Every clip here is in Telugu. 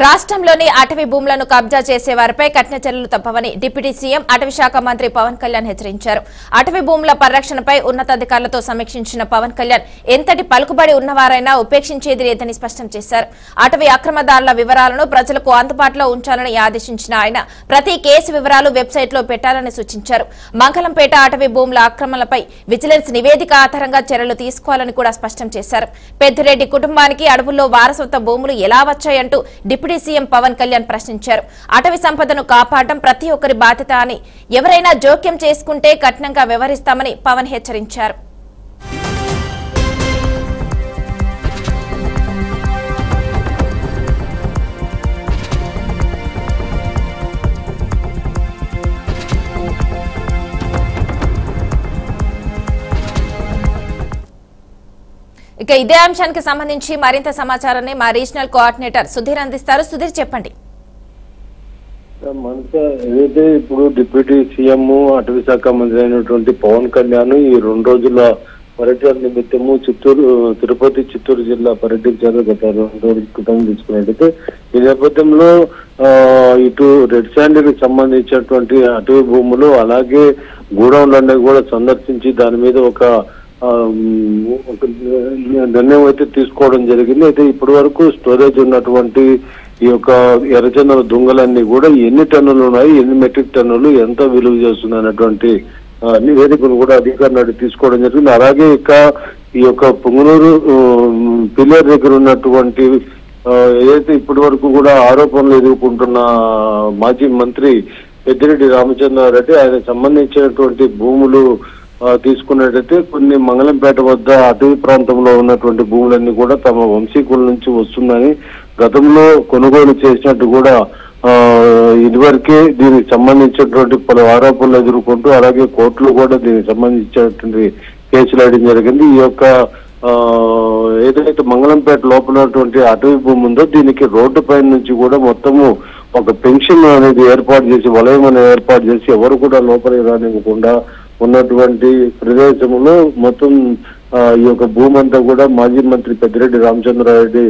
రాష్ట్రంలోని అటవీ భూములను కబ్జా చేసే వారిపై కఠిన చర్యలు తప్పవని డిప్యూటీ సీఎం అటవీ శాఖ మంత్రి పవన్ కళ్యాణ్ హెచ్చరించారు. అటవీ భూముల పరిరక్షణపై ఉన్నతాధికారులతో సమీక్షించిన పవన్ కళ్యాణ్ ఎంతటి పలుకుబడి ఉన్నవారైనా ఉపేక్షించేది లేదని స్పష్టం చేశారు. అటవీ అక్రమదారుల వివరాలను ప్రజలకు అందుబాటులో ఉంచాలని ఆదేశించిన ఆయన ప్రతి కేసు వివరాలు వెబ్సైట్లో పెట్టాలని సూచించారు. మంగళంపేట అటవీ భూముల అక్రమాలపై విజిలెన్స్ నివేదిక ఆధారంగా చర్యలు తీసుకోవాలని కూడా స్పష్టం చేశారు. పెద్దిరెడ్డి కుటుంబానికి అడవుల్లో వారసత్వ భూములు ఎలా వచ్చాయంటూ డిప్యూటీ సీఎం పవన్ కళ్యాణ్ ప్రశ్నించారు. అటవీ సంపదను కాపాడటం ప్రతి ఒక్కరి బాధ్యత అని, ఎవరైనా జోక్యం చేసుకుంటే కఠినంగా వ్యవహరిస్తామని పవన్ హెచ్చరించారు. ఇక ఇదే అంశానికి సంబంధించి మరింత సమాచారాన్ని మా రీజనల్ కోఆర్డినేటర్ సుధీర్ అందిస్తారు. సుధీర్, చెప్పండి. ఏదైతే ఇప్పుడు డిప్యూటీ సీఎం అటవీ శాఖ మంత్రి అయినటువంటి పవన్ కళ్యాణ్ ఈ 2 రోజుల పర్యటన నిమిత్తము తిరుపతి చిత్తూరు జిల్లా పర్యటించారు. గత 2 రోజుల క్రితం తీసుకున్నట్టయితే ఈ నేపథ్యంలో ఇటు రెడ్ శాండ్కి సంబంధించినటువంటి అటవీ భూములు అలాగే గూడౌన్లన్నీ కూడా సందర్శించి దాని మీద ఒక నిర్ణయం అయితే తీసుకోవడం జరిగింది. అయితే ఇప్పటి వరకు స్టోరేజ్ ఉన్నటువంటి ఈ యొక్క ఎర్రచందన దుంగలన్నీ కూడా ఎన్ని టన్నులు ఉన్నాయి, ఎన్ని మెట్రిక్ టన్నులు, ఎంత విలువ చేస్తుంది అన్నటువంటి నివేదికను కూడా అధికారులు తీసుకోవడం జరిగింది. అలాగే ఇక ఈ యొక్క పొంగనూరు పిల్లర్ దగ్గర ఉన్నటువంటి ఏదైతే ఇప్పటి వరకు కూడా ఆరోపణలు ఎదుర్కొంటున్న మాజీ మంత్రి పెద్దిరెడ్డి రామచంద్రారెడ్డి ఆయన సంబంధించినటువంటి భూములు తీసుకున్నట్టయితే కొన్ని మంగళంపేట వద్ద అటవీ ప్రాంతంలో ఉన్నటువంటి భూములన్నీ కూడా తమ వంశీకుల నుంచి వస్తుందని గతంలో కొనుగోలు చేసినట్టు కూడా ఇదివరకే దీనికి సంబంధించినటువంటి పలు ఆరోపణలు ఎదుర్కొంటూ అలాగే కోర్టులు కూడా దీనికి సంబంధించినటువంటి కేసులు వేయడం జరిగింది. ఈ యొక్క ఏదైతే మంగళంపేట లోపల ఉన్నటువంటి అటవీ భూమి ఉందో దీనికి రోడ్డు పైన నుంచి కూడా మొత్తము ఒక పెన్షన్ అనేది ఏర్పాటు చేసి వలయం అనేది ఏర్పాటు చేసి ఎవరు కూడా లోపలికి రానివ్వకుండా ఉన్నటువంటి ప్రదేశంలో మొత్తం ఈ యొక్క భూమి అంతా కూడా మాజీ మంత్రి పెద్దిరెడ్డి రామచంద్రారెడ్డి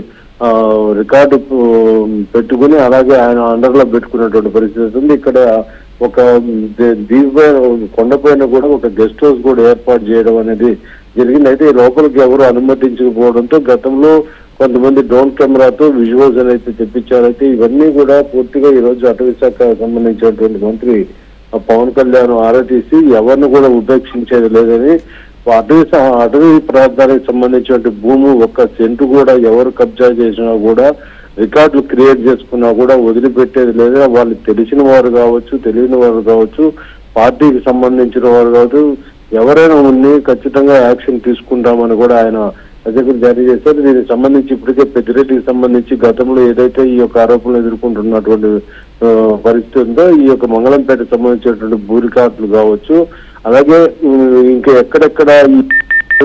రికార్డు పెట్టుకుని అలాగే ఆయన అండర్లో పెట్టుకున్నటువంటి పరిస్థితి ఉంది. ఇక్కడ ఒక దీనిపైన కొండపైన కూడా ఒక గెస్ట్ హౌస్ కూడా ఏర్పాటు చేయడం అనేది జరిగింది. అయితే లోపలికి ఎవరు అనుమతించకపోవడంతో గతంలో కొంతమంది డ్రోన్ కెమెరాతో విజువల్స్ అనేది తెప్పించారు. అయితే ఇవన్నీ కూడా పూర్తిగా ఈ రోజు అటవీ శాఖ సంబంధించినటువంటి మంత్రి పవన్ కళ్యాణ్ ఆరా తీసి ఎవరిని కూడా ఉపేక్షించేది లేదని, అటవీ ప్రాంతానికి సంబంధించిన భూమి 1 సెంటు కూడా ఎవరు కబ్జా చేసినా కూడా రికార్డులు క్రియేట్ చేసుకున్నా కూడా వదిలిపెట్టేది లేదు. వాళ్ళు తెలిసిన వారు కావచ్చు, తెలియని వారు కావచ్చు, పార్టీకి సంబంధించిన వారు కావచ్చు, ఎవరైనా ఉండి ఖచ్చితంగా యాక్షన్ తీసుకుంటామని కూడా ఆయన హెచ్చరికలు జారీ చేశారు. దీనికి సంబంధించి ఇప్పటికే పెద్దిరెడ్డికి సంబంధించి గతంలో ఏదైతే ఈ యొక్క ఆరోపణలు ఎదుర్కొంటున్నటువంటి పరిస్థితి ఉందో ఈ యొక్క మంగళంపేటకు సంబంధించినటువంటి భూ రికార్డులు కావచ్చు, అలాగే ఇంకా ఎక్కడెక్కడ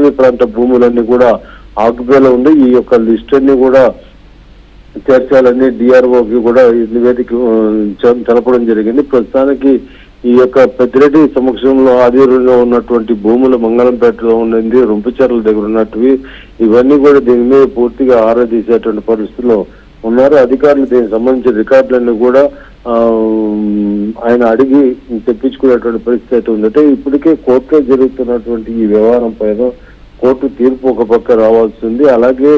ఈ ప్రాంత భూములన్నీ కూడా ఆక్యుపైలో ఉంది ఈ యొక్క లిస్ట్ అన్ని కూడా చేర్చాలని డిఆర్ఓకి కూడా నివేదిక తెలపడం జరిగింది. ప్రస్తుతానికి ఈ యొక్క పెద్దిరెడ్డి సమక్షంలో ఆధీనంలో ఉన్నటువంటి భూములు మంగళంపేటలో ఉన్నది, రొంపిచెర్ల దగ్గర ఉన్నట్టువి ఇవన్నీ కూడా దీని మీద పూర్తిగా ఆరా తీసేటువంటి పరిస్థితుల్లో ఉన్నారు. అధికారులు దీనికి సంబంధించిన రికార్డులన్నీ కూడా ఆయన అడిగి తెప్పించుకునేటువంటి పరిస్థితి అయితే ఉందంటే ఇప్పటికే కోర్టులో జరుగుతున్నటువంటి ఈ వ్యవహారం పైన కోర్టు తీర్పు ఒక పక్క రావాల్సింది. అలాగే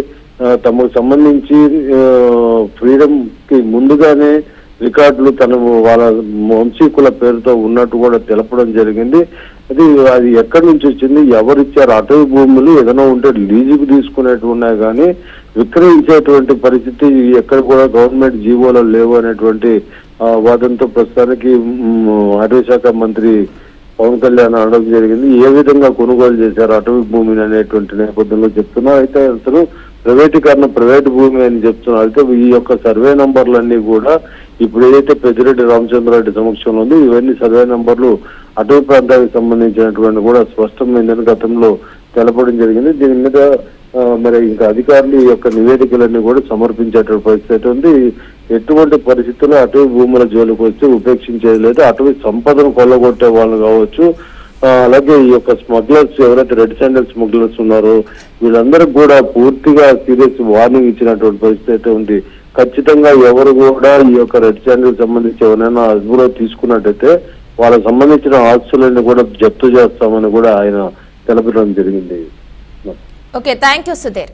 తమకు సంబంధించి ఫ్రీడమ్ కి ముందుగానే రికార్డులు వాళ్ళ వంశీకుల పేరుతో ఉన్నట్టు కూడా తెలపడం జరిగింది. అది ఎక్కడి నుంచి వచ్చింది, ఎవరిచ్చారు, అటవీ భూములు ఏదైనా ఉంటే లీజుకు తీసుకునేట్టు ఉన్నాయి కానీ విక్రయించేటువంటి పరిస్థితి ఎక్కడ కూడా గవర్నమెంట్ జీవోలో లేవు అనేటువంటి వాదంతో ప్రస్తుతానికి అటవీ శాఖ మంత్రి పవన్ కళ్యాణ్ అనడం జరిగింది. ఏ విధంగా కొనుగోలు చేశారు అటవీ భూమిని అనేటువంటి నేపథ్యంలో చెప్తున్నారు. అయితే అతను ప్రైవేట్ భూమి అని చెప్తున్నారు. అయితే ఈ యొక్క సర్వే నంబర్లన్నీ కూడా ఇప్పుడు ఏదైతే పెద్దిరెడ్డి రామచంద్రారెడ్డి సమక్షంలో ఉంది ఇవన్నీ సర్వే నంబర్లు అటవీ ప్రాంతానికి సంబంధించినటువంటి కూడా స్పష్టమైందని గతంలో తెలపడం జరిగింది. దీని మీద మరి ఇంకా అధికారులు ఈ యొక్క నివేదికలన్నీ కూడా సమర్పించేటువంటి పరిస్థితి ఉంది. ఎటువంటి పరిస్థితుల్లో అటవీ భూముల జోలికి వచ్చి ఉపేక్షించేది లేదు. అటవీ సంపదను కొల్లగొట్టే వాళ్ళు కావచ్చు, అలాగే ఈ యొక్క స్మగ్లర్స్ ఎవరైతే రెడ్ శాండల్ స్మగ్లర్స్ ఉన్నారో వీళ్ళందరికీ కూడా పూర్తిగా సీరియస్ వార్నింగ్ ఇచ్చినటువంటి పరిస్థితి అయితే ఉంది ఖచ్చితంగా ఎవరు కూడా ఈ యొక్క రెడ్ శాండిల్ సంబంధించి ఎవరైనా అదుపులో తీసుకున్నట్టయితే వాళ్ళకి సంబంధించిన ఆస్తులన్నీ కూడా జప్తు చేస్తామని కూడా ఆయన తెలపడం జరిగింది. Okay, thank you Sudheer.